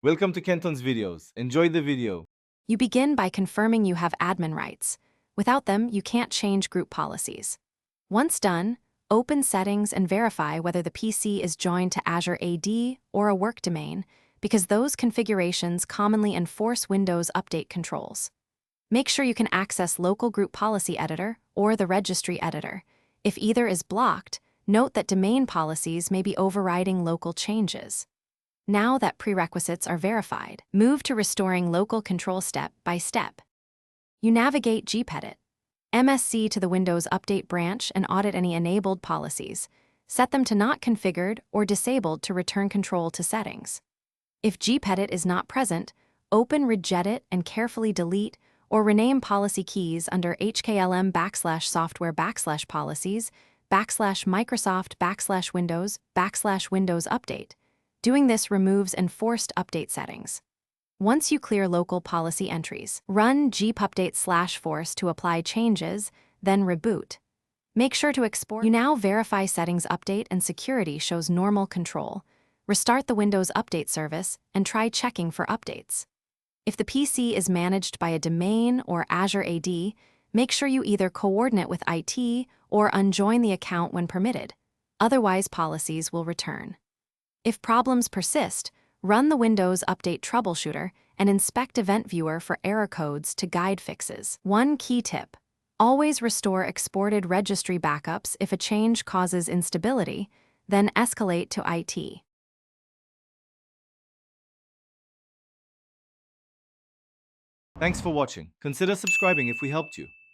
Welcome to Kenton's videos. Enjoy the video. You begin by confirming you have admin rights. Without them, you can't change group policies. Once done, open Settings and verify whether the PC is joined to Azure AD or a work domain, because those configurations commonly enforce Windows update controls. Make sure you can access Local Group Policy Editor or the Registry Editor. If either is blocked, note that domain policies may be overriding local changes. Now that prerequisites are verified, move to restoring local control step by step. You navigate gpedit, MSC to the Windows Update branch and audit any enabled policies. Set them to not configured or disabled to return control to settings. If gpedit is not present, open regedit and carefully delete or rename policy keys under hklm/software/policies /Microsoft/Windows Update. Doing this removes enforced update settings. Once you clear local policy entries, run gpupdate/force to apply changes, then reboot. Make sure to export. You now verify settings update and security shows normal control. Restart the Windows Update service and try checking for updates. If the PC is managed by a domain or Azure AD, make sure you either coordinate with IT or unjoin the account when permitted. Otherwise, policies will return. If problems persist, run the Windows Update troubleshooter and inspect Event Viewer for error codes to guide fixes. One key tip: always restore exported registry backups if a change causes instability, then escalate to IT. Thanks for watching. Consider subscribing if we helped you.